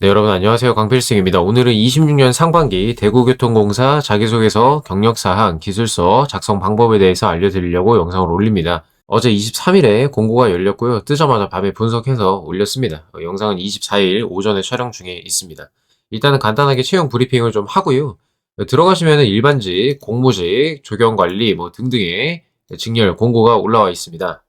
네, 여러분 안녕하세요. 강필승입니다. 오늘은 26년 상반기 대구교통공사 자기소개서, 경력사항, 기술서 작성 방법에 대해서 알려드리려고 영상을 올립니다. 어제 23일에 공고가 열렸고요. 뜨자마자 밤에 분석해서 올렸습니다. 영상은 24일 오전에 촬영 중에 있습니다. 일단은 간단하게 채용 브리핑을 좀 하고요. 들어가시면 일반직, 공무직, 조경관리 등등의 직렬 공고가 올라와 있습니다.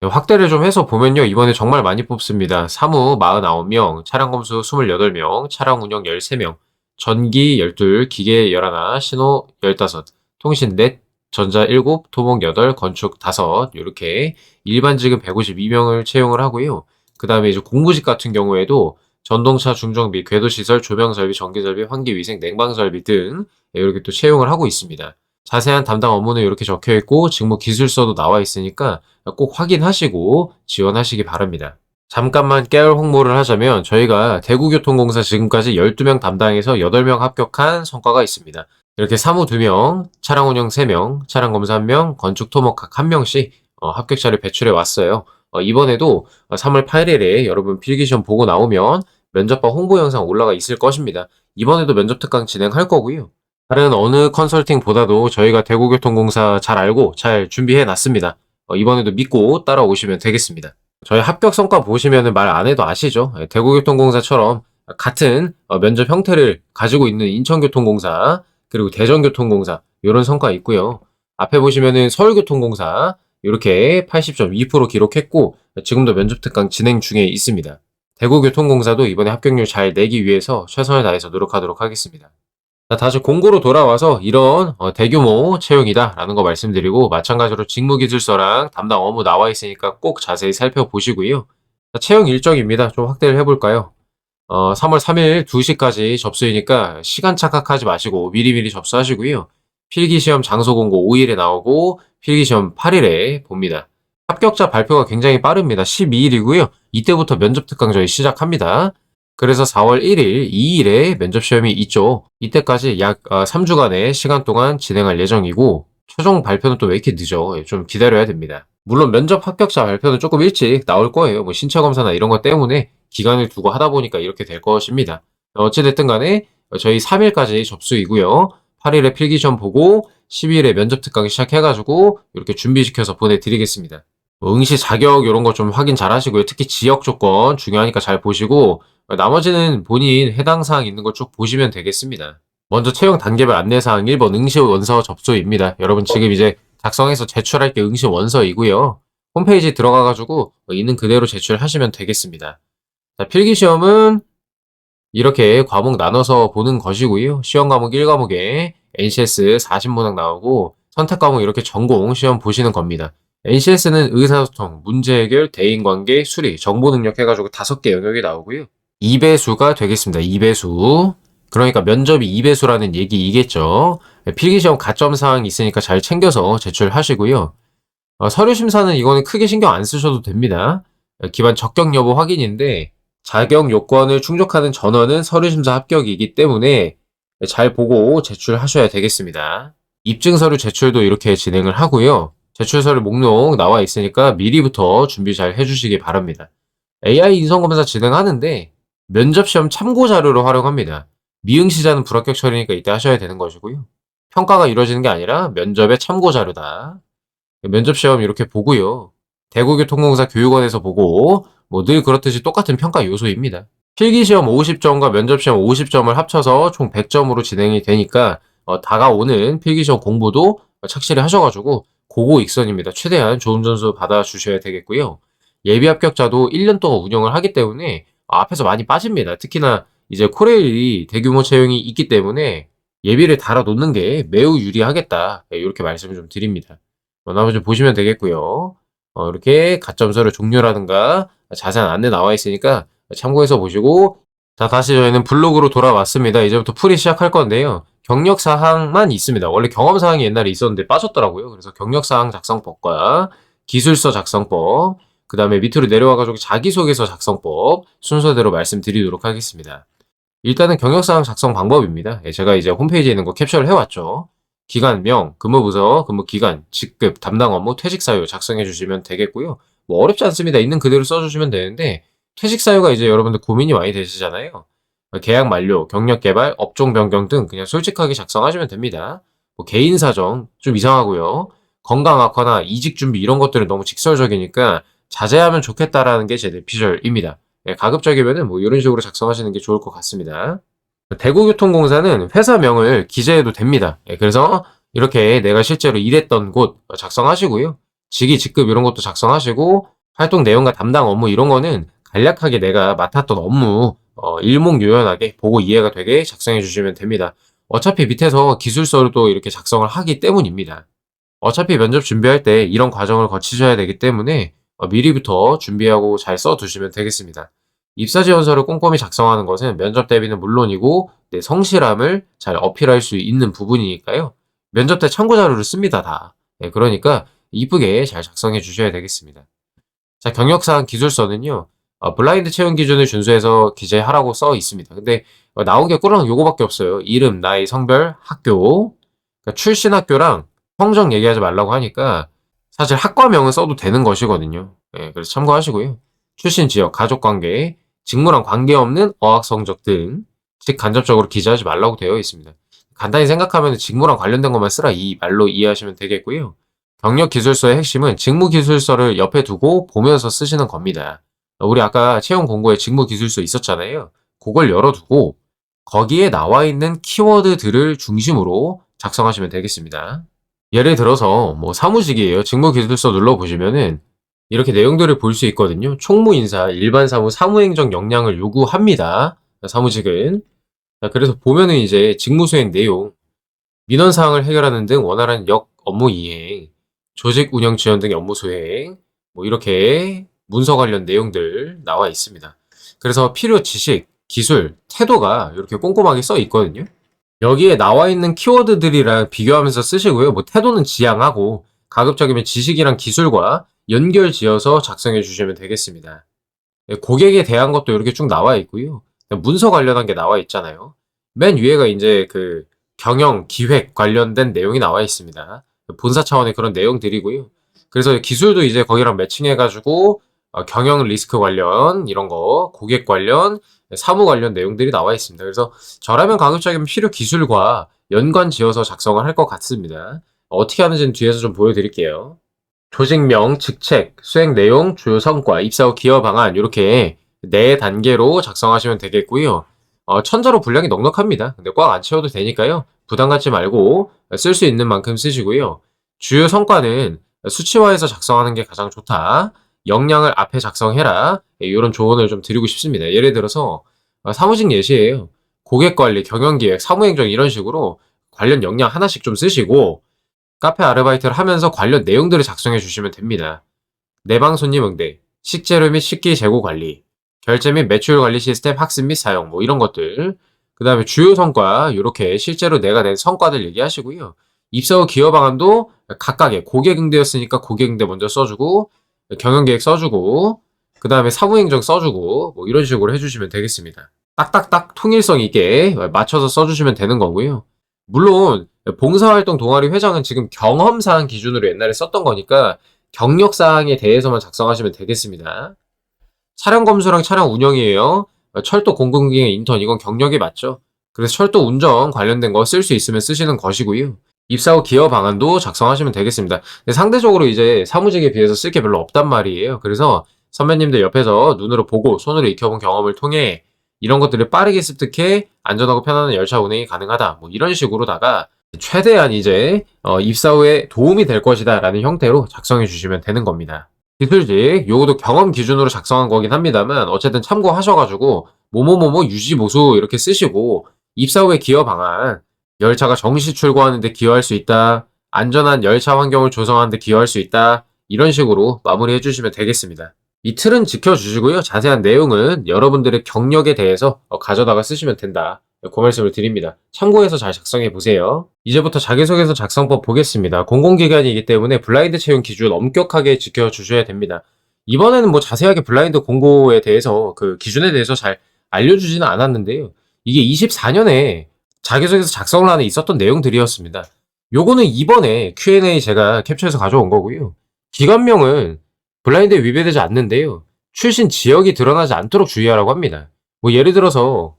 확대를 좀 해서 보면요. 이번에 정말 많이 뽑습니다. 사무 49명, 차량 검수 28명, 차량 운영 13명, 전기 12, 기계 11, 신호 15, 통신 넷, 전자 7, 토목 8, 건축 5, 이렇게 일반직은 152명을 채용을 하고요. 그 다음에 이제 공무직 같은 경우에도 전동차 중정비, 궤도시설, 조명설비, 전기설비, 환기위생, 냉방설비 등 이렇게 또 채용을 하고 있습니다. 자세한 담당 업무는 이렇게 적혀 있고 직무 기술서도 나와 있으니까 꼭 확인하시고 지원하시기 바랍니다. 잠깐만 깨알 홍보를 하자면 저희가 대구교통공사 지금까지 12명 담당해서 8명 합격한 성과가 있습니다. 이렇게 사무 2명, 차량 운영 3명, 차량 검사 1명, 건축 토목 각 1명씩 합격자를 배출해 왔어요. 이번에도 3월 8일에 여러분 필기시험 보고 나오면 면접과 홍보 영상 올라가 있을 것입니다. 이번에도 면접 특강 진행할 거고요. 다른 어느 컨설팅보다도 저희가 대구교통공사 잘 알고 잘 준비해 놨습니다. 이번에도 믿고 따라오시면 되겠습니다. 저희 합격 성과 보시면 말 안 해도 아시죠? 대구교통공사처럼 같은 면접 형태를 가지고 있는 인천교통공사, 그리고 대전교통공사 이런 성과 있고요. 앞에 보시면은 서울교통공사 이렇게 80.2% 기록했고 지금도 면접 특강 진행 중에 있습니다. 대구교통공사도 이번에 합격률 잘 내기 위해서 최선을 다해서 노력하도록 하겠습니다. 자, 다시 공고로 돌아와서 이런 대규모 채용이다라는 거 말씀드리고 마찬가지로 직무기술서랑 담당 업무 나와 있으니까 꼭 자세히 살펴보시고요. 자, 채용 일정입니다. 좀 확대를 해볼까요? 3월 3일 2시까지 접수이니까 시간 착각하지 마시고 미리미리 접수하시고요. 필기시험 장소 공고 5일에 나오고 필기시험 8일에 봅니다. 합격자 발표가 굉장히 빠릅니다. 12일이고요. 이때부터 면접 특강 저희 시작합니다. 그래서 4월 1일, 2일에 면접 시험이 있죠. 이때까지 약 3주간의 시간 동안 진행할 예정이고 최종 발표는 또 왜 이렇게 늦어? 좀 기다려야 됩니다. 물론 면접 합격자 발표는 조금 일찍 나올 거예요. 신체 검사나 이런 것 때문에 기간을 두고 하다 보니까 이렇게 될 것입니다. 어찌됐든 간에 저희 3일까지 접수이고요. 8일에 필기시험 보고 12일에 면접 특강 시작해가지고 이렇게 준비시켜서 보내드리겠습니다. 응시 자격 이런 거 좀 확인 잘 하시고요. 특히 지역 조건 중요하니까 잘 보시고 나머지는 본인 해당 사항 있는 거 쭉 보시면 되겠습니다. 먼저 채용 단계별 안내사항 1번 응시 원서 접수입니다. 여러분 지금 이제 작성해서 제출할 게 응시 원서이고요. 홈페이지 들어가가지고 있는 그대로 제출하시면 되겠습니다. 자, 필기시험은 이렇게 과목 나눠서 보는 것이고요. 시험 과목 1과목에 NCS 40문항 나오고 선택 과목 이렇게 전공 시험 보시는 겁니다. NCS는 의사소통, 문제해결, 대인관계, 수리, 정보능력 해가지고 5개 영역이 나오고요. 2배수가 되겠습니다. 2배수. 그러니까 면접이 2배수라는 얘기이겠죠. 필기시험 가점 사항이 있으니까 잘 챙겨서 제출하시고요. 서류 심사는 이거는 크게 신경 안 쓰셔도 됩니다. 기반 적격 여부 확인인데 자격 요건을 충족하는 전원은 서류 심사 합격이기 때문에 잘 보고 제출하셔야 되겠습니다. 입증 서류 제출도 이렇게 진행을 하고요. 제출 서류 목록 나와 있으니까 미리부터 준비 잘 해주시기 바랍니다. AI 인성검사 진행하는데 면접 시험 참고 자료로 활용합니다. 미응시자는 불합격 처리니까 이때 하셔야 되는 것이고요. 평가가 이루어지는 게 아니라 면접의 참고 자료다. 면접 시험 이렇게 보고요. 대구교통공사 교육원에서 보고 늘 그렇듯이 똑같은 평가 요소입니다. 필기시험 50점과 면접시험 50점을 합쳐서 총 100점으로 진행이 되니까 다가오는 필기시험 공부도 착실히 하셔가지고 고고익선입니다. 최대한 좋은 점수 받아주셔야 되겠고요. 예비 합격자도 1년 동안 운영을 하기 때문에 앞에서 많이 빠집니다. 특히나 이제 코레일이 대규모 채용이 있기 때문에 예비를 달아놓는 게 매우 유리하겠다. 이렇게 말씀을 좀 드립니다. 나머지 보시면 되겠고요. 이렇게 가점서를 종료라든가 자세한 안내 나와 있으니까 참고해서 보시고 자, 다시 저희는 블로그로 돌아왔습니다. 이제부터 풀이 시작할 건데요. 경력사항만 있습니다. 원래 경험사항이 옛날에 있었는데 빠졌더라고요. 그래서 경력사항 작성법과 기술서 작성법, 그 다음에 밑으로 내려와가지고 자기소개서 작성법 순서대로 말씀드리도록 하겠습니다. 일단은 경력사항 작성 방법입니다. 제가 이제 홈페이지에 있는 거 캡처를 해왔죠. 기간명, 근무부서, 근무기간, 직급, 담당 업무, 퇴직사유 작성해 주시면 되겠고요. 어렵지 않습니다. 있는 그대로 써주시면 되는데 퇴직사유가 이제 여러분들 고민이 많이 되시잖아요. 계약 만료, 경력 개발, 업종 변경 등 그냥 솔직하게 작성하시면 됩니다. 개인 사정 좀 이상하고요. 건강 악화나 이직 준비 이런 것들은 너무 직설적이니까 자제하면 좋겠다라는 게 제 내피셜입니다. 가급적이면은 이런 식으로 작성하시는 게 좋을 것 같습니다. 대구교통공사는 회사명을 기재해도 됩니다. 그래서 이렇게 내가 실제로 일했던 곳 작성하시고요. 직위, 직급 이런 것도 작성하시고 활동 내용과 담당 업무 이런 거는 간략하게 내가 맡았던 업무 일목요연하게 보고 이해가 되게 작성해 주시면 됩니다. 어차피 밑에서 기술서도 이렇게 작성을 하기 때문입니다. 어차피 면접 준비할 때 이런 과정을 거치셔야 되기 때문에 미리부터 준비하고 잘 써두시면 되겠습니다. 입사 지원서를 꼼꼼히 작성하는 것은 면접 대비는 물론이고 내 성실함을 잘 어필할 수 있는 부분이니까요. 면접 때 참고 자료를 씁니다, 다. 그러니까 이쁘게 잘 작성해 주셔야 되겠습니다. 자, 경력사항 기술서는요. 블라인드 채용 기준을 준수해서 기재하라고 써 있습니다. 근데 나온 게 꾸랑 요거밖에 없어요. 이름, 나이, 성별, 학교, 그러니까 출신 학교랑 성적 얘기하지 말라고 하니까 사실 학과명은 써도 되는 것이거든요. 그래서 참고하시고요. 출신 지역, 가족관계, 직무랑 관계없는 어학 성적 등 간접적으로 기재하지 말라고 되어 있습니다. 간단히 생각하면 직무랑 관련된 것만 쓰라 이 말로 이해하시면 되겠고요. 경력 기술서의 핵심은 직무 기술서를 옆에 두고 보면서 쓰시는 겁니다. 우리 아까 채용 공고에 직무 기술서 있었잖아요. 그걸 열어두고 거기에 나와 있는 키워드들을 중심으로 작성하시면 되겠습니다. 예를 들어서 사무직이에요. 직무 기술서 눌러보시면은 이렇게 내용들을 볼 수 있거든요. 총무인사, 일반사무, 사무행정 역량을 요구합니다. 사무직은. 그래서 보면은 이제 직무수행 내용, 민원사항을 해결하는 등 원활한 역 업무 이행, 조직 운영 지원 등의 업무 수행, 이렇게 문서 관련 내용들 나와 있습니다. 그래서 필요 지식, 기술, 태도가 이렇게 꼼꼼하게 써 있거든요. 여기에 나와 있는 키워드들이랑 비교하면서 쓰시고요. 태도는 지양하고 가급적이면 지식이랑 기술과 연결 지어서 작성해 주시면 되겠습니다. 고객에 대한 것도 이렇게 쭉 나와 있고요. 문서 관련한 게 나와 있잖아요. 맨 위에가 이제 그 경영, 기획 관련된 내용이 나와 있습니다. 본사 차원의 그런 내용들이고요. 그래서 기술도 이제 거기랑 매칭해가지고 경영 리스크 관련 이런 거, 고객 관련, 사무 관련 내용들이 나와 있습니다. 그래서 저라면 가급적이면 필요 기술과 연관 지어서 작성을 할 것 같습니다. 어떻게 하는지는 뒤에서 좀 보여드릴게요. 조직명, 직책, 수행 내용, 주요 성과, 입사 후 기여 방안 이렇게 4단계로 작성하시면 되겠고요. 천자로 분량이 넉넉합니다. 근데 꽉 안 채워도 되니까요. 부담 갖지 말고 쓸 수 있는 만큼 쓰시고요. 주요 성과는 수치화해서 작성하는 게 가장 좋다. 역량을 앞에 작성해라. 이런 조언을 좀 드리고 싶습니다. 예를 들어서 사무직 예시예요. 고객관리, 경영기획, 사무행정 이런 식으로 관련 역량 하나씩 좀 쓰시고 카페 아르바이트를 하면서 관련 내용들을 작성해 주시면 됩니다. 내방 손님 응대, 식재료 및 식기 재고 관리, 결제 및 매출 관리 시스템 학습 및 사용 이런 것들. 그 다음에 주요 성과 이렇게 실제로 내가 낸 성과들 얘기하시고요. 입사 후 기여 방안도 각각의 고객 응대였으니까 고객 응대 먼저 써주고 경영계획 써주고 그 다음에 사무행정 써주고 이런 식으로 해주시면 되겠습니다. 딱딱딱 통일성 있게 맞춰서 써주시면 되는 거고요. 물론 봉사활동 동아리 회장은 지금 경험사항 기준으로 옛날에 썼던 거니까 경력사항에 대해서만 작성하시면 되겠습니다. 차량 검수랑 차량 운영이에요. 철도 공공기행 인턴 이건 경력이 맞죠? 그래서 철도 운전 관련된 거 쓸 수 있으면 쓰시는 것이고요. 입사 후 기여 방안도 작성하시면 되겠습니다. 근데 상대적으로 이제 사무직에 비해서 쓸 게 별로 없단 말이에요. 그래서 선배님들 옆에서 눈으로 보고 손으로 익혀본 경험을 통해 이런 것들을 빠르게 습득해 안전하고 편안한 열차 운행이 가능하다. 이런 식으로다가 최대한 이제 입사 후에 도움이 될 것이다 라는 형태로 작성해 주시면 되는 겁니다. 기술직 요것도 경험 기준으로 작성한 거긴 합니다만 어쨌든 참고하셔가지고 뭐뭐뭐뭐 유지보수 이렇게 쓰시고 입사 후에 기여 방안 열차가 정시 출고하는데 기여할 수 있다. 안전한 열차 환경을 조성하는 데 기여할 수 있다. 이런 식으로 마무리해 주시면 되겠습니다. 이 틀은 지켜주시고요. 자세한 내용은 여러분들의 경력에 대해서 가져다가 쓰시면 된다. 그 말씀을 드립니다. 참고해서 잘 작성해 보세요. 이제부터 자기소개서 작성법 보겠습니다. 공공기관이기 때문에 블라인드 채용 기준 엄격하게 지켜주셔야 됩니다. 이번에는 자세하게 블라인드 공고에 대해서 그 기준에 대해서 잘 알려주지는 않았는데요. 이게 24년에 자기소개서 작성란에 있었던 내용들이었습니다. 요거는 이번에 Q&A 제가 캡처해서 가져온 거고요. 기관명은 블라인드에 위배되지 않는데요. 출신 지역이 드러나지 않도록 주의하라고 합니다. 예를 들어서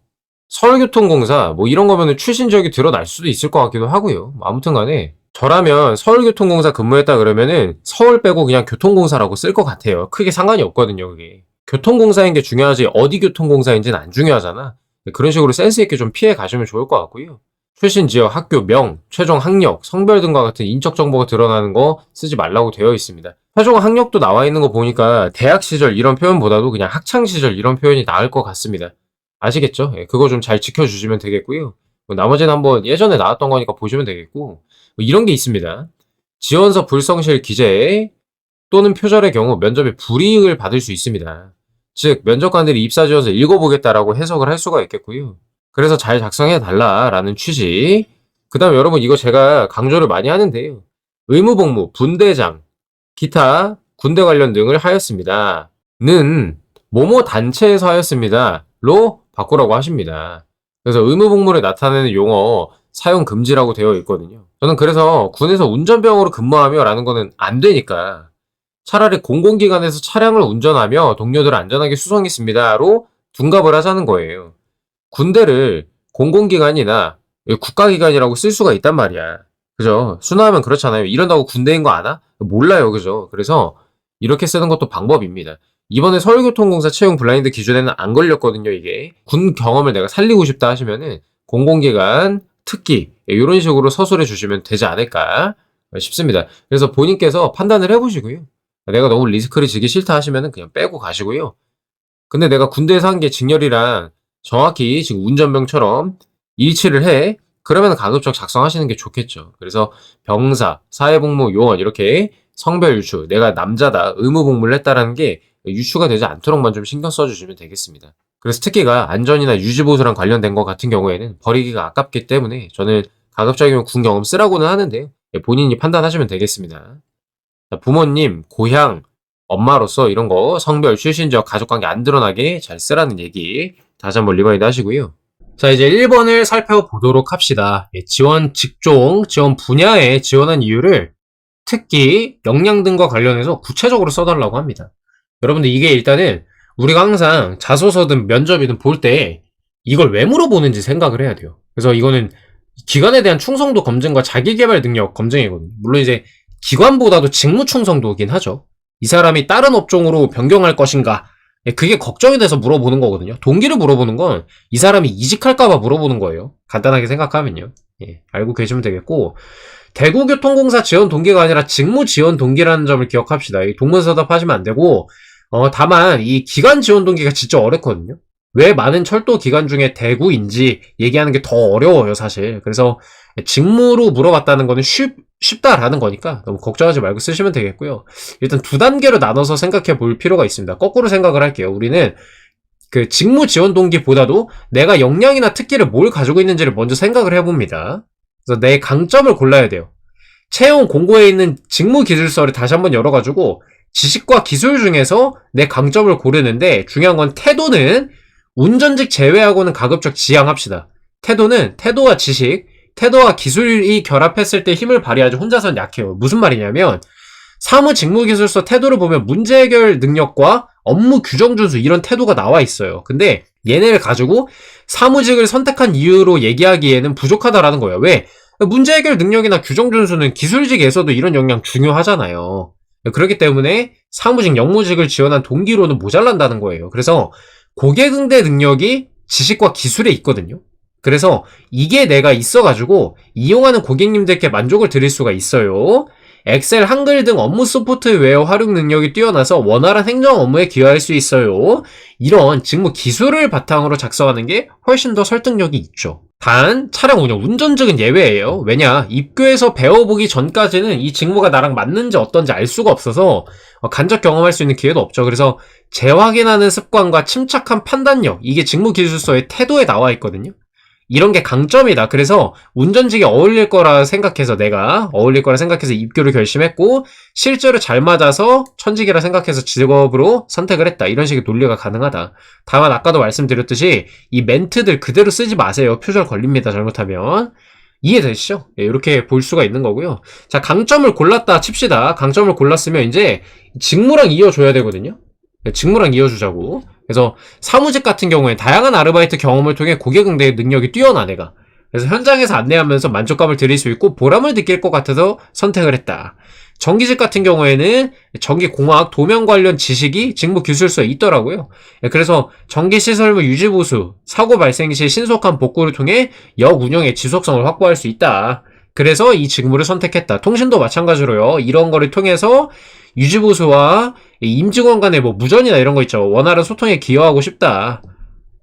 서울교통공사 뭐 이런 거면은 출신 지역이 드러날 수도 있을 것 같기도 하고요. 아무튼 간에 저라면 서울교통공사 근무했다 그러면은 서울 빼고 그냥 교통공사라고 쓸 것 같아요. 크게 상관이 없거든요, 그게. 교통공사인 게 중요하지 어디 교통공사인지는 안 중요하잖아. 그런 식으로 센스 있게 좀 피해 가시면 좋을 것 같고요. 출신 지역, 학교, 명, 최종 학력, 성별 등과 같은 인적 정보가 드러나는 거 쓰지 말라고 되어 있습니다. 최종 학력도 나와 있는 거 보니까 대학 시절 이런 표현보다도 그냥 학창 시절 이런 표현이 나을 것 같습니다. 아시겠죠? 예, 그거 좀 잘 지켜주시면 되겠고요. 뭐 나머지는 한번 예전에 나왔던 거니까 보시면 되겠고, 뭐 이런 게 있습니다. 지원서 불성실 기재 또는 표절의 경우 면접에 불이익을 받을 수 있습니다. 즉, 면접관들이 입사 지원서 읽어보겠다라고 해석을 할 수가 있겠고요. 그래서 잘 작성해 달라라는 취지. 그 다음에 여러분 이거 제가 강조를 많이 하는데요. 의무복무, 분대장, 기타, 군대 관련 등을 하였습니다. 는 뭐뭐 단체에서 하였습니다. 로 바꾸라고 하십니다. 그래서 의무복무를 나타내는 용어 사용 금지라고 되어 있거든요. 저는 그래서 군에서 운전병으로 근무하며 라는 거는 안 되니까 차라리 공공기관에서 차량을 운전하며 동료들을 안전하게 수송했습니다로 둔갑을 하자는 거예요. 군대를 공공기관이나 국가기관이라고 쓸 수가 있단 말이야. 그죠? 순화하면 그렇잖아요. 이런다고 군대인 거 아나? 몰라요. 그죠? 그래서 이렇게 쓰는 것도 방법입니다. 이번에 서울교통공사 채용 블라인드 기준에는 안 걸렸거든요, 이게. 군 경험을 내가 살리고 싶다 하시면은 공공기관, 특기, 이런 식으로 서술해 주시면 되지 않을까 싶습니다. 그래서 본인께서 판단을 해보시고요. 내가 너무 리스크를 지기 싫다 하시면은 그냥 빼고 가시고요. 근데 내가 군대에서 한 게 직렬이랑 정확히 지금 운전병처럼 일치를 해. 그러면 가급적 작성하시는 게 좋겠죠. 그래서 병사, 사회복무 요원 이렇게 성별 유추, 내가 남자다, 의무복무를 했다라는 게 유추가 되지 않도록만 좀 신경 써주시면 되겠습니다. 그래서 특기가 안전이나 유지보수랑 관련된 것 같은 경우에는 버리기가 아깝기 때문에 저는 가급적이면 군 경험 쓰라고는 하는데 본인이 판단하시면 되겠습니다. 부모님, 고향, 엄마로서 이런 거 성별, 출신지역, 가족관계 안 드러나게 잘 쓰라는 얘기 다시 한번 리마인드 하시고요. 자, 이제 1번을 살펴보도록 합시다. 지원 직종, 지원 분야에 지원한 이유를 특기, 역량 등과 관련해서 구체적으로 써달라고 합니다. 여러분들 이게 일단은 우리가 항상 자소서든 면접이든 볼 때 이걸 왜 물어보는지 생각을 해야 돼요. 그래서 이거는 기관에 대한 충성도 검증과 자기개발 능력 검증이거든요. 물론 이제 기관보다도 직무 충성도긴 하죠. 이 사람이 다른 업종으로 변경할 것인가, 그게 걱정이 돼서 물어보는 거거든요. 동기를 물어보는 건 이 사람이 이직할까봐 물어보는 거예요. 간단하게 생각하면요. 알고 계시면 되겠고, 대구교통공사 지원 동기가 아니라 직무 지원 동기라는 점을 기억합시다. 이 동문서답 하시면 안 되고, 다만 이 기관 지원 동기가 진짜 어렵거든요. 왜 많은 철도 기관 중에 대구인지 얘기하는 게 더 어려워요, 사실. 그래서 직무로 물어봤다는 거는 쉽다라는 거니까 너무 걱정하지 말고 쓰시면 되겠고요. 일단 두 단계로 나눠서 생각해 볼 필요가 있습니다. 거꾸로 생각을 할게요. 우리는 그 직무 지원 동기보다도 내가 역량이나 특기를 뭘 가지고 있는지를 먼저 생각을 해봅니다. 그래서 내 강점을 골라야 돼요. 채용 공고에 있는 직무 기술서를 다시 한번 열어가지고 지식과 기술 중에서 내 강점을 고르는데 중요한 건 태도는 운전직 제외하고는 가급적 지양합시다. 태도는 태도와 지식, 태도와 기술이 결합했을 때 힘을 발휘하지 혼자서는 약해요. 무슨 말이냐면 사무 직무기술서 태도를 보면 문제 해결 능력과 업무 규정 준수 이런 태도가 나와 있어요. 근데 얘네를 가지고 사무직을 선택한 이유로 얘기하기에는 부족하다라는 거예요. 왜? 문제 해결 능력이나 규정 준수는 기술직에서도 이런 역량 중요하잖아요. 그렇기 때문에 사무직, 역무직을 지원한 동기로는 모자란다는 거예요. 그래서 고객응대 능력이 지식과 기술에 있거든요. 그래서 이게 내가 있어가지고 이용하는 고객님들께 만족을 드릴 수가 있어요. 엑셀, 한글 등 업무 소프트웨어 활용 능력이 뛰어나서 원활한 행정 업무에 기여할 수 있어요. 이런 직무 기술을 바탕으로 작성하는 게 훨씬 더 설득력이 있죠. 단 차량 운영, 운전직은 예외예요. 왜냐? 입교해서 배워보기 전까지는 이 직무가 나랑 맞는지 어떤지 알 수가 없어서 간접 경험할 수 있는 기회도 없죠. 그래서 재확인하는 습관과 침착한 판단력, 이게 직무 기술서의 태도에 나와 있거든요. 이런 게 강점이다. 그래서 운전직에 어울릴 거라 생각해서 내가 어울릴 거라 생각해서 입교를 결심했고 실제로 잘 맞아서 천직이라 생각해서 직업으로 선택을 했다. 이런 식의 논리가 가능하다. 다만 아까도 말씀드렸듯이 이 멘트들 그대로 쓰지 마세요. 표절 걸립니다. 잘못하면. 이해되시죠? 이렇게 볼 수가 있는 거고요. 자, 강점을 골랐다 칩시다. 강점을 골랐으면 이제 직무랑 이어줘야 되거든요. 직무랑 이어주자고. 그래서 사무직 같은 경우에 다양한 아르바이트 경험을 통해 고객 응대 능력이 뛰어나 내가. 그래서 현장에서 안내하면서 만족감을 드릴 수 있고 보람을 느낄 것 같아서 선택을 했다. 전기직 같은 경우에는 전기공학, 도면 관련 지식이 직무 기술서에 있더라고요. 그래서 전기시설물 유지보수, 사고 발생 시 신속한 복구를 통해 역 운영의 지속성을 확보할 수 있다. 그래서 이 직무를 선택했다. 통신도 마찬가지로요. 이런 거를 통해서 유지보수와 임직원 간의 뭐 무전이나 이런 거 있죠. 원활한 소통에 기여하고 싶다.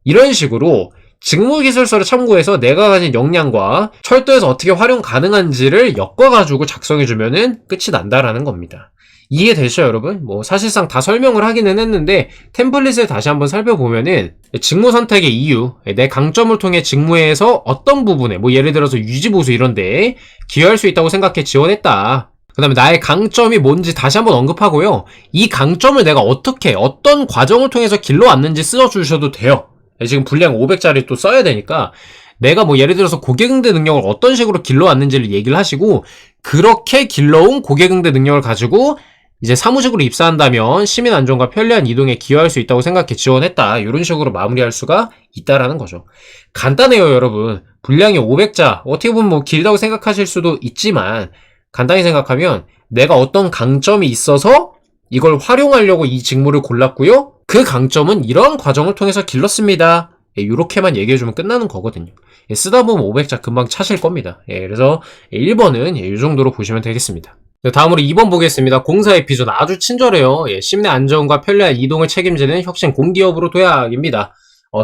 이런 식으로 직무기술서를 참고해서 내가 가진 역량과 철도에서 어떻게 활용 가능한지를 엮어가지고 작성해주면은 끝이 난다라는 겁니다. 이해되시죠, 여러분? 뭐 사실상 다 설명을 하기는 했는데 템플릿을 다시 한번 살펴보면은 직무 선택의 이유, 내 강점을 통해 직무에서 어떤 부분에 뭐 예를 들어서 유지보수 이런데 기여할 수 있다고 생각해 지원했다. 그 다음에 나의 강점이 뭔지 다시 한번 언급하고요. 이 강점을 내가 어떻게 어떤 과정을 통해서 길러왔는지 써주셔도 돼요. 지금 분량 500짜리 또 써야 되니까 내가 뭐 예를 들어서 고객응대 능력을 어떤 식으로 길러왔는지를 얘기를 하시고 그렇게 길러온 고객응대 능력을 가지고 이제 사무직으로 입사한다면 시민 안전과 편리한 이동에 기여할 수 있다고 생각해 지원했다. 이런 식으로 마무리할 수가 있다라는 거죠. 간단해요, 여러분. 분량이 500자 어떻게 보면 뭐 길다고 생각하실 수도 있지만 간단히 생각하면 내가 어떤 강점이 있어서 이걸 활용하려고 이 직무를 골랐고요. 그 강점은 이런 과정을 통해서 길렀습니다. 이렇게만 얘기해주면 끝나는 거거든요. 쓰다 보면 500자 금방 차실 겁니다. 그래서 1번은 이 정도로 보시면 되겠습니다. 다음으로 2번 보겠습니다. 공사의 비전 아주 친절해요. 시민의 안전과 편리한 이동을 책임지는 혁신 공기업으로 도약입니다.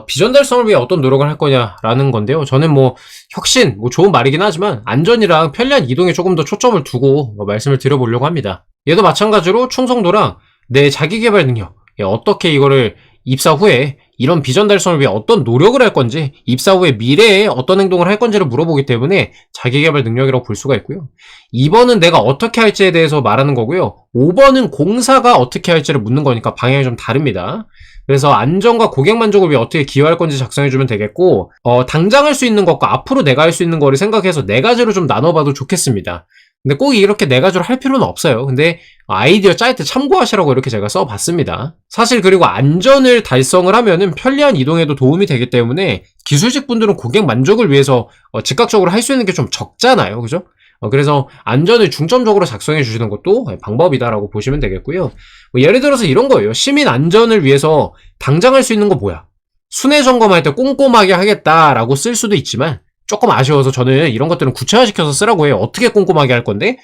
비전 달성을 위해 어떤 노력을 할 거냐라는 건데요. 저는 뭐 혁신, 뭐 좋은 말이긴 하지만 안전이랑 편리한 이동에 조금 더 초점을 두고 말씀을 드려보려고 합니다. 얘도 마찬가지로 충성도랑 내 자기개발 능력, 어떻게 이거를 입사 후에 이런 비전 달성을 위해 어떤 노력을 할 건지, 입사 후에 미래에 어떤 행동을 할 건지를 물어보기 때문에 자기개발 능력이라고 볼 수가 있고요. 2번은 내가 어떻게 할지에 대해서 말하는 거고요. 5번은 공사가 어떻게 할지를 묻는 거니까 방향이 좀 다릅니다. 그래서 안전과 고객 만족을 위해 어떻게 기여할 건지 작성해주면 되겠고, 당장 할 수 있는 것과 앞으로 내가 할 수 있는 거를 생각해서 네 가지로 좀 나눠봐도 좋겠습니다. 근데 꼭 이렇게 네 가지로 할 필요는 없어요. 근데 아이디어 짤 때 참고하시라고 이렇게 제가 써봤습니다. 사실 그리고 안전을 달성을 하면은 편리한 이동에도 도움이 되기 때문에 기술직 분들은 고객 만족을 위해서 즉각적으로 할 수 있는 게 좀 적잖아요. 그죠? 그래서 안전을 중점적으로 작성해 주시는 것도 방법이다라고 보시면 되겠고요. 뭐 예를 들어서 이런 거예요. 시민 안전을 위해서 당장 할 수 있는 거 뭐야? 순회 점검할 때 꼼꼼하게 하겠다라고 쓸 수도 있지만 조금 아쉬워서 저는 이런 것들은 구체화시켜서 쓰라고 해요. 어떻게 꼼꼼하게 할 건데?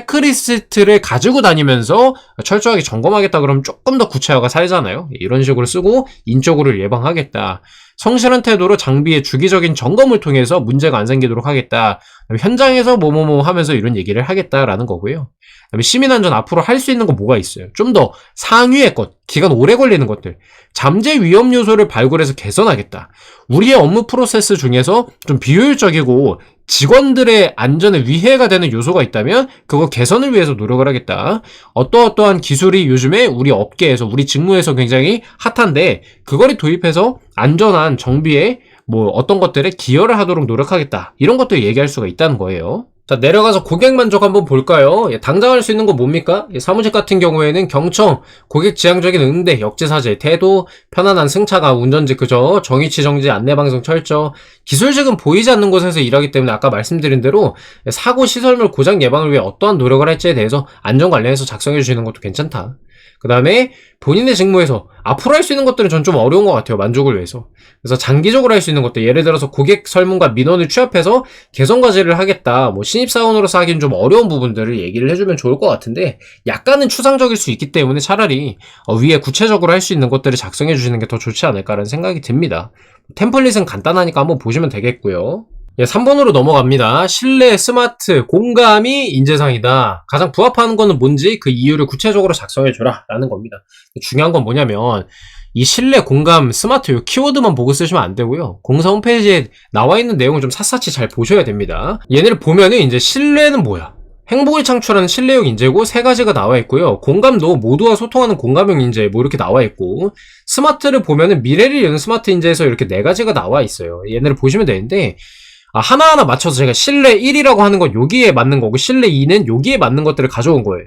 체크리스트를 가지고 다니면서 철저하게 점검하겠다 그러면 조금 더 구체화가 살잖아요. 이런 식으로 쓰고 인적으로를 예방하겠다. 성실한 태도로 장비의 주기적인 점검을 통해서 문제가 안 생기도록 하겠다. 현장에서 뭐뭐뭐 하면서 이런 얘기를 하겠다라는 거고요. 그다음에 시민안전 앞으로 할 수 있는 거 뭐가 있어요? 좀 더 상위의 것, 기간 오래 걸리는 것들. 잠재 위험 요소를 발굴해서 개선하겠다. 우리의 업무 프로세스 중에서 좀 비효율적이고 직원들의 안전에 위해가 되는 요소가 있다면 그거 개선을 위해서 노력을 하겠다. 어떠어떠한 기술이 요즘에 우리 업계에서 우리 직무에서 굉장히 핫한데 그거를 도입해서 안전한 정비에 뭐 어떤 것들에 기여를 하도록 노력하겠다. 이런 것들 얘기할 수가 있다는 거예요. 자, 내려가서 고객 만족 한번 볼까요? 당장 할 수 있는 거 뭡니까? 사무직 같은 경우에는 경청, 고객 지향적인 응대, 역지사지, 태도, 편안한 승차감, 운전지 그죠? 정위치 정지, 안내방송 철저. 기술직은 보이지 않는 곳에서 일하기 때문에 아까 말씀드린 대로 사고 시설물 고장 예방을 위해 어떠한 노력을 할지에 대해서 안전 관련해서 작성해 주시는 것도 괜찮다. 그 다음에 본인의 직무에서 앞으로 할 수 있는 것들은 전 좀 어려운 것 같아요. 만족을 위해서. 그래서 장기적으로 할 수 있는 것들, 예를 들어서 고객 설문과 민원을 취합해서 개선 과제를 하겠다. 뭐 신입사원으로서 하기는 좀 어려운 부분들을 얘기를 해주면 좋을 것 같은데 약간은 추상적일 수 있기 때문에 차라리 위에 구체적으로 할 수 있는 것들을 작성해 주시는 게 더 좋지 않을까라는 생각이 듭니다. 템플릿은 간단하니까 한번 보시면 되겠고요. 3번으로 넘어갑니다. 실내, 스마트, 공감이 인재상이다. 가장 부합하는 거는 뭔지 그 이유를 구체적으로 작성해줘라 라는 겁니다. 중요한 건 뭐냐면 이 실내, 공감, 스마트 이 키워드만 보고 쓰시면 안 되고요. 공사 홈페이지에 나와 있는 내용을 좀 샅샅이 잘 보셔야 됩니다. 얘네를 보면은 이제 실내는 뭐야? 행복을 창출하는 실내형 인재고 세 가지가 나와 있고요. 공감도 모두와 소통하는 공감형 인재 뭐 이렇게 나와 있고 스마트를 보면은 미래를 여는 스마트 인재에서 이렇게 네 가지가 나와 있어요. 얘네를 보시면 되는데 하나하나 맞춰서 제가 실내 1이라고 하는 건 여기에 맞는 거고 실내 2는 여기에 맞는 것들을 가져온 거예요.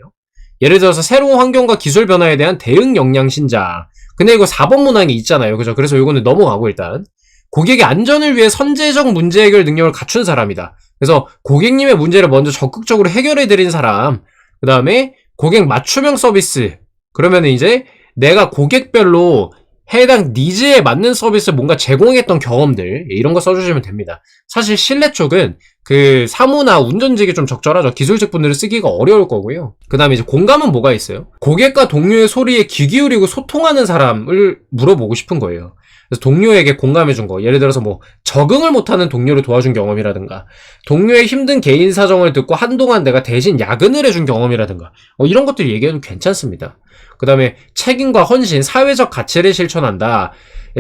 예를 들어서 새로운 환경과 기술 변화에 대한 대응 역량 신장. 근데 이거 4번 문항이 있잖아요. 그죠? 그래서 이거는 넘어가고 일단. 고객의 안전을 위해 선제적 문제 해결 능력을 갖춘 사람이다. 그래서 고객님의 문제를 먼저 적극적으로 해결해드린 사람. 그 다음에 고객 맞춤형 서비스. 그러면 이제 내가 고객별로 해당 니즈에 맞는 서비스를 뭔가 제공했던 경험들, 이런 거 써주시면 됩니다. 사실 실내 쪽은 그 사무나 운전직이 좀 적절하죠. 기술직 분들은 쓰기가 어려울 거고요. 그 다음에 이제 공감은 뭐가 있어요? 고객과 동료의 소리에 귀 기울이고 소통하는 사람을 물어보고 싶은 거예요. 그래서 동료에게 공감해준 거. 예를 들어서 뭐 적응을 못하는 동료를 도와준 경험이라든가, 동료의 힘든 개인 사정을 듣고 한동안 내가 대신 야근을 해준 경험이라든가, 이런 것들 얘기해도 괜찮습니다. 그 다음에 책임과 헌신, 사회적 가치를 실천한다.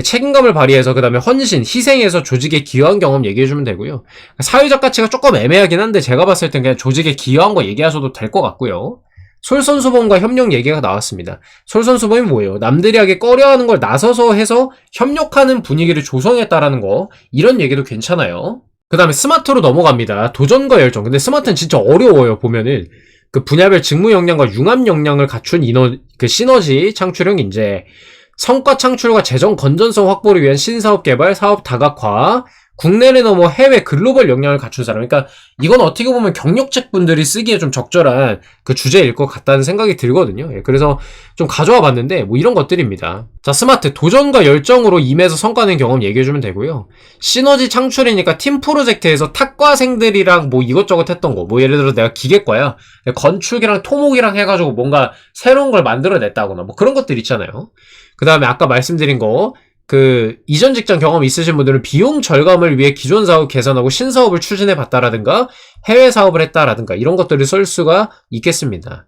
책임감을 발휘해서 그 다음에 헌신, 희생해서 조직에 기여한 경험 얘기해주면 되고요. 사회적 가치가 조금 애매하긴 한데 제가 봤을 땐 그냥 조직에 기여한 거 얘기하셔도 될 것 같고요. 솔선수범과 협력 얘기가 나왔습니다. 솔선수범이 뭐예요? 남들이 하기 꺼려하는 걸 나서서 해서 협력하는 분위기를 조성했다라는 거, 이런 얘기도 괜찮아요. 그 다음에 스마트로 넘어갑니다. 도전과 열정. 근데 스마트는 진짜 어려워요. 보면은 그 분야별 직무 역량과 융합 역량을 갖춘 그 시너지 창출형 인재, 성과 창출과 재정 건전성 확보를 위한 신사업 개발, 사업 다각화, 국내를 넘어 해외 글로벌 역량을 갖춘 사람. 그러니까 이건 어떻게 보면 경력직 분들이 쓰기에 좀 적절한 그 주제일 것 같다는 생각이 들거든요. 그래서 좀 가져와 봤는데 뭐 이런 것들입니다. 자, 스마트, 도전과 열정으로 임해서 성과낸 경험 얘기해주면 되고요. 시너지 창출이니까 팀 프로젝트에서 탁과생들이랑 뭐 이것저것 했던 거, 뭐 예를 들어 내가 기계과야, 건축이랑 토목이랑 해가지고 뭔가 새로운 걸 만들어냈다거나 뭐 그런 것들 있잖아요. 그 다음에 아까 말씀드린 거, 이전 직장 경험 있으신 분들은 비용 절감을 위해 기존 사업 개선하고 신사업을 추진해 봤다라든가, 해외 사업을 했다라든가, 이런 것들을 쓸 수가 있겠습니다.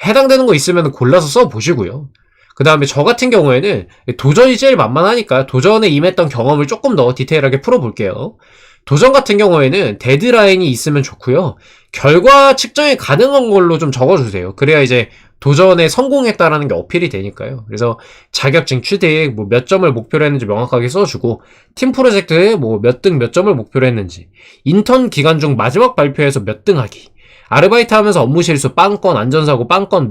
해당되는 거 있으면 골라서 써보시고요. 그 다음에 저 같은 경우에는 도전이 제일 만만하니까 도전에 임했던 경험을 조금 더 디테일하게 풀어볼게요. 도전 같은 경우에는 데드라인이 있으면 좋고요. 결과 측정이 가능한 걸로 좀 적어주세요. 그래야 이제 도전에 성공했다라는 게 어필이 되니까요. 그래서 자격증 취득, 뭐 몇 점을 목표로 했는지 명확하게 써주고, 팀 프로젝트에 뭐 몇 등 몇 점을 목표로 했는지, 인턴 기간 중 마지막 발표에서 몇 등 하기, 아르바이트 하면서 업무 실수, 빵건, 안전사고, 빵건,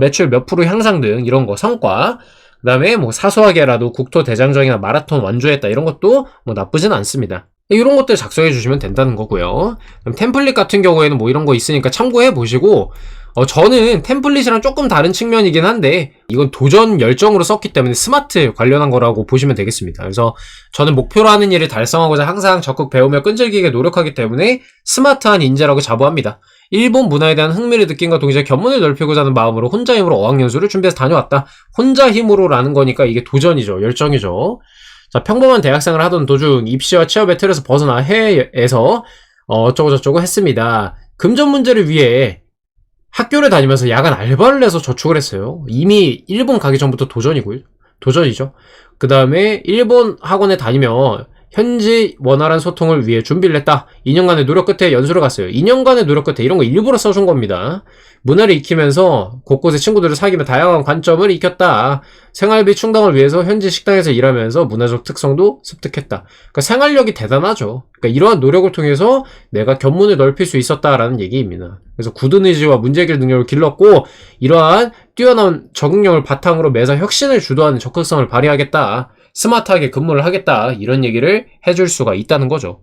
매출 몇 프로 향상 등 이런 거 성과, 그 다음에 뭐 사소하게라도 국토 대장정이나 마라톤 완주했다, 이런 것도 뭐 나쁘진 않습니다. 이런 것들 작성해 주시면 된다는 거고요. 그럼 템플릿 같은 경우에는 뭐 이런 거 있으니까 참고해 보시고, 저는 템플릿이랑 조금 다른 측면이긴 한데 이건 도전 열정으로 썼기 때문에 스마트 관련한 거라고 보시면 되겠습니다. 그래서 저는 목표로 하는 일을 달성하고자 항상 적극 배우며 끈질기게 노력하기 때문에 스마트한 인재라고 자부합니다. 일본 문화에 대한 흥미를 느낀과 동시에 견문을 넓히고자 하는 마음으로 혼자 힘으로 어학연수를 준비해서 다녀왔다. 혼자 힘으로라는 거니까 이게 도전이죠. 열정이죠. 자, 평범한 대학생을 하던 도중 입시와 취업의 틀에서 벗어나 해외에서 어쩌고저쩌고 했습니다. 금전 문제를 위해 학교를 다니면서 야간 알바를 해서 저축을 했어요. 이미 일본 가기 전부터 도전이죠. 그 다음에 일본 학원에 다니며 현지 원활한 소통을 위해 준비를 했다. 2년간의 노력 끝에 연수를 갔어요. 2년간의 노력 끝에 이런 거 일부러 써준 겁니다. 문화를 익히면서 곳곳에 친구들을 사귀며 다양한 관점을 익혔다. 생활비 충당을 위해서 현지 식당에서 일하면서 문화적 특성도 습득했다. 그러니까 생활력이 대단하죠. 그러니까 이러한 노력을 통해서 내가 견문을 넓힐 수 있었다라는 얘기입니다. 그래서 굳은 의지와 문제 해결 능력을 길렀고, 이러한 뛰어난 적응력을 바탕으로 매사 혁신을 주도하는 적극성을 발휘하겠다. 스마트하게 근무를 하겠다. 이런 얘기를 해줄 수가 있다는 거죠.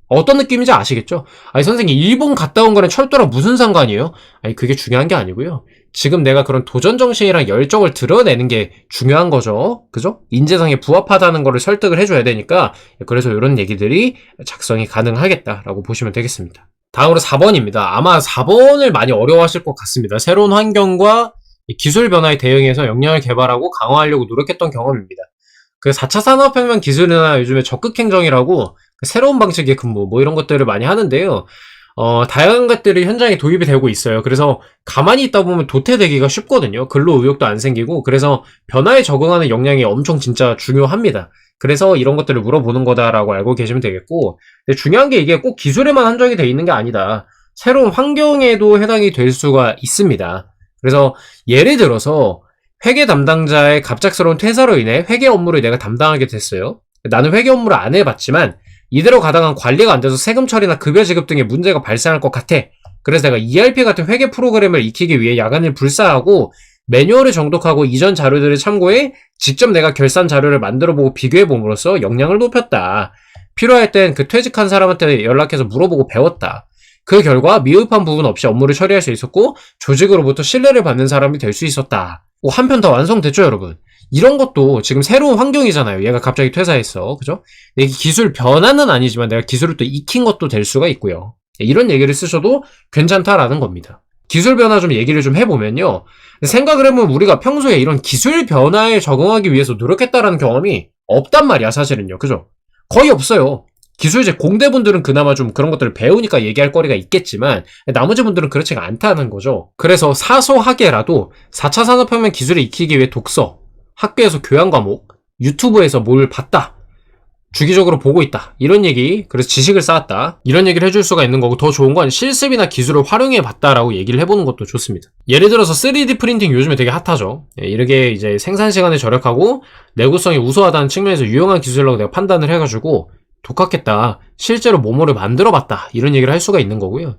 어떤 느낌인지 아시겠죠? 아니 선생님, 일본 갔다 온 거랑 철도랑 무슨 상관이에요? 아니 그게 중요한 게 아니고요. 지금 내가 그런 도전정신이랑 열정을 드러내는 게 중요한 거죠. 그죠? 인재상에 부합하다는 거를 설득을 해줘야 되니까, 그래서 이런 얘기들이 작성이 가능하겠다라고 보시면 되겠습니다. 다음으로 4번입니다. 아마 4번을 많이 어려워하실 것 같습니다. 새로운 환경과 기술 변화에 대응해서 역량을 개발하고 강화하려고 노력했던 경험입니다. 그 4차 산업혁명 기술이나 요즘에 적극행정이라고 새로운 방식의 근무 뭐 이런 것들을 많이 하는데요. 다양한 것들이 현장에 도입이 되고 있어요. 그래서 가만히 있다 보면 도태되기가 쉽거든요. 근로 의욕도 안 생기고. 그래서 변화에 적응하는 역량이 엄청 진짜 중요합니다. 그래서 이런 것들을 물어보는 거다라고 알고 계시면 되겠고, 근데 중요한 게 이게 꼭 기술에만 한정이 돼 있는 게 아니다. 새로운 환경에도 해당이 될 수가 있습니다. 그래서 예를 들어서 회계 담당자의 갑작스러운 퇴사로 인해 회계 업무를 내가 담당하게 됐어요. 나는 회계 업무를 안 해봤지만 이대로 가다간 관리가 안 돼서 세금 처리나 급여 지급 등의 문제가 발생할 것 같아. 그래서 내가 ERP 같은 회계 프로그램을 익히기 위해 야간을 불사하고 매뉴얼을 정독하고 이전 자료들을 참고해 직접 내가 결산 자료를 만들어보고 비교해봄으로써 역량을 높였다. 필요할 땐 그 퇴직한 사람한테 연락해서 물어보고 배웠다. 그 결과 미흡한 부분 없이 업무를 처리할 수 있었고 조직으로부터 신뢰를 받는 사람이 될 수 있었다. 한 편 더 완성됐죠, 여러분? 이런 것도 지금 새로운 환경이잖아요. 얘가 갑자기 퇴사했어. 그죠? 이게 기술 변화는 아니지만 내가 기술을 또 익힌 것도 될 수가 있고요. 이런 얘기를 쓰셔도 괜찮다라는 겁니다. 기술 변화 좀 얘기를 좀 해보면요. 생각을 해보면 우리가 평소에 이런 기술 변화에 적응하기 위해서 노력했다라는 경험이 없단 말이야, 사실은요. 그죠? 거의 없어요. 기술직 공대분들은 그나마 좀 그런 것들을 배우니까 얘기할 거리가 있겠지만 나머지 분들은 그렇지가 않다는 거죠. 그래서 사소하게라도 4차 산업혁명 기술을 익히기 위해 독서, 학교에서 교양 과목, 유튜브에서 뭘 봤다, 주기적으로 보고 있다, 이런 얘기, 그래서 지식을 쌓았다, 이런 얘기를 해줄 수가 있는 거고, 더 좋은 건 실습이나 기술을 활용해 봤다라고 얘기를 해보는 것도 좋습니다. 예를 들어서 3D 프린팅 요즘에 되게 핫하죠. 이렇게 이제 생산 시간이 절약하고 내구성이 우수하다는 측면에서 유용한 기술이라고 내가 판단을 해가지고 독학했다, 실제로 모모를 만들어 봤다, 이런 얘기를 할 수가 있는 거고요.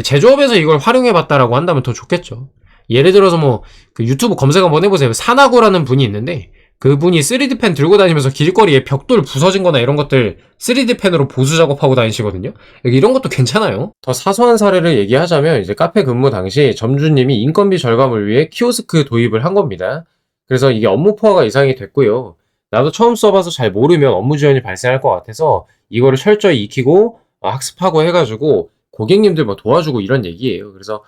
제조업에서 이걸 활용해 봤다라고 한다면 더 좋겠죠. 예를 들어서 그 유튜브 검색 한번 해보세요. 사나고라는 분이 있는데 그분이 3D 펜 들고 다니면서 길거리에 벽돌 부서진 거나 이런 것들 3D 펜으로 보수 작업하고 다니시거든요. 이런 것도 괜찮아요. 더 사소한 사례를 얘기하자면 이제 카페 근무 당시 점주님이 인건비 절감을 위해 키오스크 도입을 한 겁니다. 그래서 이게 업무 포화가 이상이 됐고요. 나도 처음 써봐서 잘 모르면 업무 지연이 발생할 것 같아서 이거를 철저히 익히고 학습하고 해가지고 고객님들 도와주고 이런 얘기예요. 그래서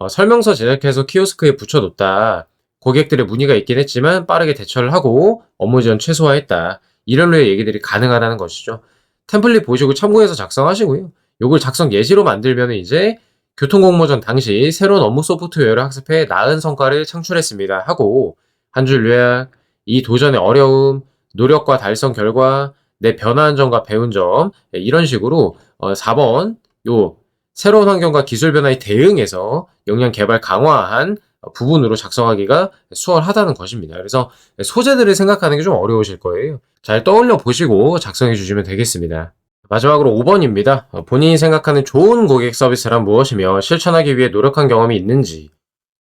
설명서 제작해서 키오스크에 붙여놓다. 고객들의 문의가 있긴 했지만 빠르게 대처를 하고 업무 지연 최소화했다. 이런 류의 얘기들이 가능하다는 것이죠. 템플릿 보시고 참고해서 작성하시고요. 요걸 작성 예시로 만들면 이제 교통공모전 당시 새로운 업무 소프트웨어를 학습해 나은 성과를 창출했습니다 하고 한 줄 요약, 이 도전의 어려움, 노력과 달성 결과, 내 변화한 점과 배운 점, 이런 식으로 4번 요 새로운 환경과 기술 변화에 대응해서 역량 개발 강화한 부분으로 작성하기가 수월하다는 것입니다. 그래서 소재들을 생각하는 게 좀 어려우실 거예요. 잘 떠올려 보시고 작성해 주시면 되겠습니다. 마지막으로 5번입니다. 본인이 생각하는 좋은 고객 서비스란 무엇이며 실천하기 위해 노력한 경험이 있는지,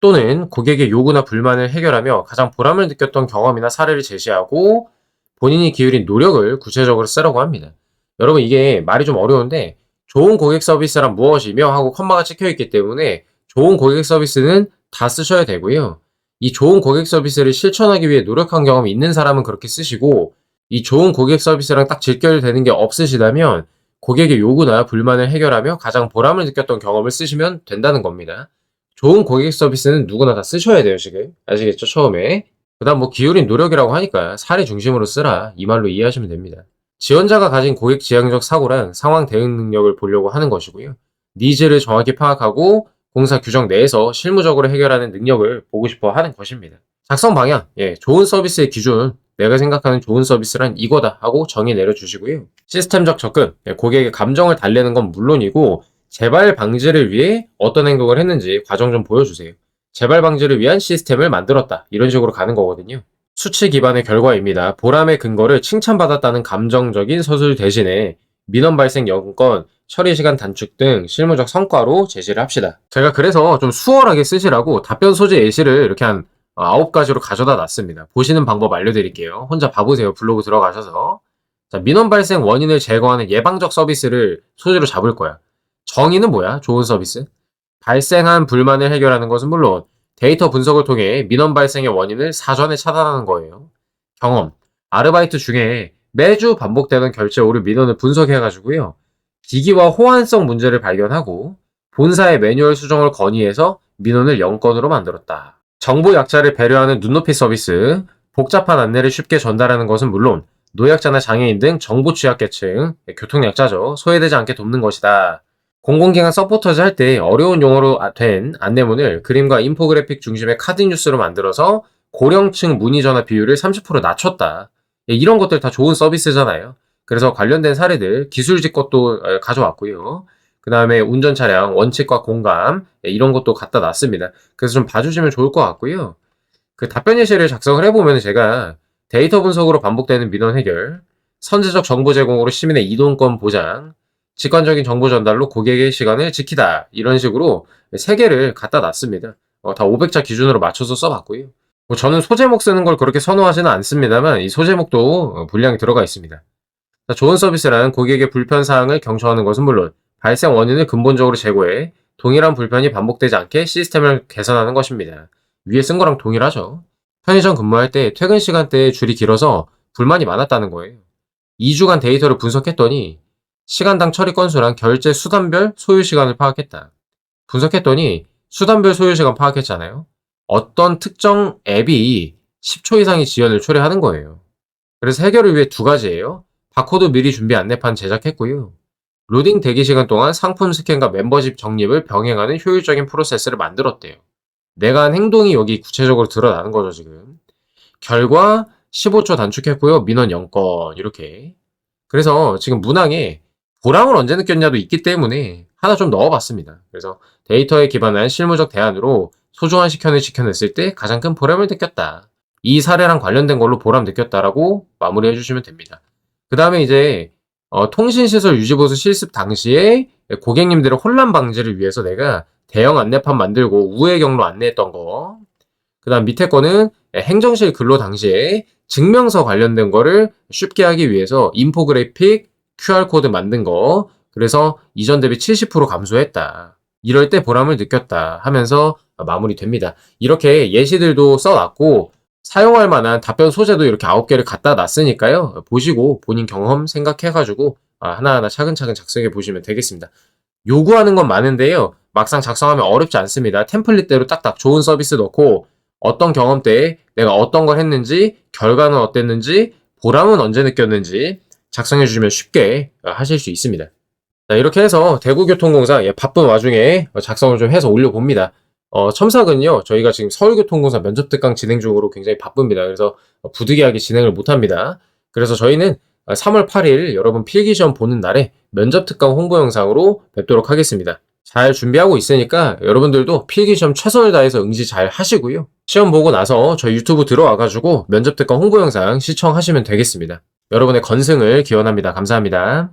또는 고객의 요구나 불만을 해결하며 가장 보람을 느꼈던 경험이나 사례를 제시하고 본인이 기울인 노력을 구체적으로 쓰라고 합니다. 여러분, 이게 말이 좀 어려운데 좋은 고객 서비스란 무엇이며 하고 컴마가 찍혀있기 때문에 좋은 고객 서비스는 다 쓰셔야 되고요. 이 좋은 고객 서비스를 실천하기 위해 노력한 경험이 있는 사람은 그렇게 쓰시고, 이 좋은 고객 서비스랑 딱 직결되는 게 없으시다면 고객의 요구나 불만을 해결하며 가장 보람을 느꼈던 경험을 쓰시면 된다는 겁니다. 좋은 고객 서비스는 누구나 다 쓰셔야 돼요, 지금. 아시겠죠? 처음에. 그 다음 기울인 노력이라고 하니까 사례 중심으로 쓰라, 이 말로 이해하시면 됩니다. 지원자가 가진 고객 지향적 사고란 상황 대응 능력을 보려고 하는 것이고요. 니즈를 정확히 파악하고 공사 규정 내에서 실무적으로 해결하는 능력을 보고 싶어 하는 것입니다. 작성 방향, 좋은 서비스의 기준, 내가 생각하는 좋은 서비스란 이거다 하고 정의 내려주시고요. 시스템적 접근, 고객의 감정을 달래는 건 물론이고 재발 방지를 위해 어떤 행동을 했는지 과정 좀 보여주세요. 재발 방지를 위한 시스템을 만들었다, 이런 식으로 가는 거거든요. 수치 기반의 결과입니다. 보람의 근거를 칭찬받았다는 감정적인 서술 대신에 민원 발생 여건, 처리 시간 단축 등 실무적 성과로 제시를 합시다. 제가 그래서 좀 수월하게 쓰시라고 답변 소재 예시를 이렇게 한 9가지로 가져다 놨습니다. 보시는 방법 알려드릴게요. 혼자 봐보세요. 블로그 들어가셔서. 자, 민원 발생 원인을 제거하는 예방적 서비스를 소재로 잡을 거야. 정의는 뭐야? 좋은 서비스. 발생한 불만을 해결하는 것은 물론 데이터 분석을 통해 민원 발생의 원인을 사전에 차단하는 거예요. 경험. 아르바이트 중에 매주 반복되는 결제 오류 민원을 분석해가지고요. 기기와 호환성 문제를 발견하고 본사의 매뉴얼 수정을 건의해서 민원을 0건으로 만들었다. 정보 약자를 배려하는 눈높이 서비스. 복잡한 안내를 쉽게 전달하는 것은 물론 노약자나 장애인 등 정보 취약계층, 교통약자죠. 소외되지 않게 돕는 것이다. 공공기관 서포터즈 할 때 어려운 용어로 된 안내문을 그림과 인포그래픽 중심의 카드 뉴스로 만들어서 고령층 문의 전화 비율을 30% 낮췄다. 이런 것들 다 좋은 서비스잖아요. 그래서 관련된 사례들, 기술직 것도 가져왔고요. 그 다음에 운전 차량, 원칙과 공감, 이런 것도 갖다 놨습니다. 그래서 좀 봐주시면 좋을 것 같고요. 그 답변 예시를 작성을 해보면 제가 데이터 분석으로 반복되는 민원 해결, 선제적 정보 제공으로 시민의 이동권 보장, 직관적인 정보 전달로 고객의 시간을 지키다, 이런 식으로 3개를 갖다 놨습니다. 다 500자 기준으로 맞춰서 써봤고요. 뭐 저는 소제목 쓰는 걸 그렇게 선호하지는 않습니다만 이 소제목도 분량이 들어가 있습니다. 자, 좋은 서비스란 고객의 불편 사항을 경청하는 것은 물론 발생 원인을 근본적으로 제거해 동일한 불편이 반복되지 않게 시스템을 개선하는 것입니다. 위에 쓴 거랑 동일하죠. 편의점 근무할 때 퇴근 시간대에 줄이 길어서 불만이 많았다는 거예요. 2주간 데이터를 분석했더니 시간당 처리 건수랑 결제 수단별 소요 시간을 파악했다. 분석했더니 수단별 소요 시간 파악했잖아요. 어떤 특정 앱이 10초 이상의 지연을 초래하는 거예요. 그래서 해결을 위해 두 가지예요. 바코드 미리 준비 안내판 제작했고요. 로딩 대기 시간 동안 상품 스캔과 멤버십 적립을 병행하는 효율적인 프로세스를 만들었대요. 내가 한 행동이 여기 구체적으로 드러나는 거죠, 지금. 결과 15초 단축했고요. 민원 0건 이렇게. 그래서 지금 문항에 보람을 언제 느꼈냐도 있기 때문에 하나 좀 넣어봤습니다. 그래서 데이터에 기반한 실무적 대안으로 소중한 시간을 지켜냈을 때 가장 큰 보람을 느꼈다. 이 사례랑 관련된 걸로 보람 느꼈다라고 마무리해 주시면 됩니다. 그 다음에 이제 통신시설 유지보수 실습 당시에 고객님들의 혼란 방지를 위해서 내가 대형 안내판 만들고 우회 경로 안내했던 거. 그 다음 밑에 거는 행정실 근로 당시에 증명서 관련된 거를 쉽게 하기 위해서 인포그래픽, QR코드 만든 거. 그래서 이전 대비 70% 감소했다. 이럴 때 보람을 느꼈다 하면서 마무리됩니다. 이렇게 예시들도 써놨고 사용할 만한 답변 소재도 이렇게 9개를 갖다 놨으니까요. 보시고 본인 경험 생각해가지고 하나하나 차근차근 작성해 보시면 되겠습니다. 요구하는 건 많은데요. 막상 작성하면 어렵지 않습니다. 템플릿대로 딱딱 좋은 서비스 넣고 어떤 경험 때 내가 어떤 걸 했는지, 결과는 어땠는지, 보람은 언제 느꼈는지 작성해 주시면 쉽게 하실 수 있습니다. 자, 이렇게 해서 대구교통공사 바쁜 와중에 작성을 좀 해서 올려봅니다. 첨삭은요, 저희가 지금 서울교통공사 면접 특강 진행 중으로 굉장히 바쁩니다. 그래서 부득이하게 진행을 못합니다. 그래서 저희는 3월 8일 여러분 필기시험 보는 날에 면접 특강 홍보 영상으로 뵙도록 하겠습니다. 잘 준비하고 있으니까 여러분들도 필기시험 최선을 다해서 응시 잘 하시고요. 시험 보고 나서 저희 유튜브 들어와가지고 면접 특강 홍보 영상 시청하시면 되겠습니다. 여러분의 건승을 기원합니다. 감사합니다.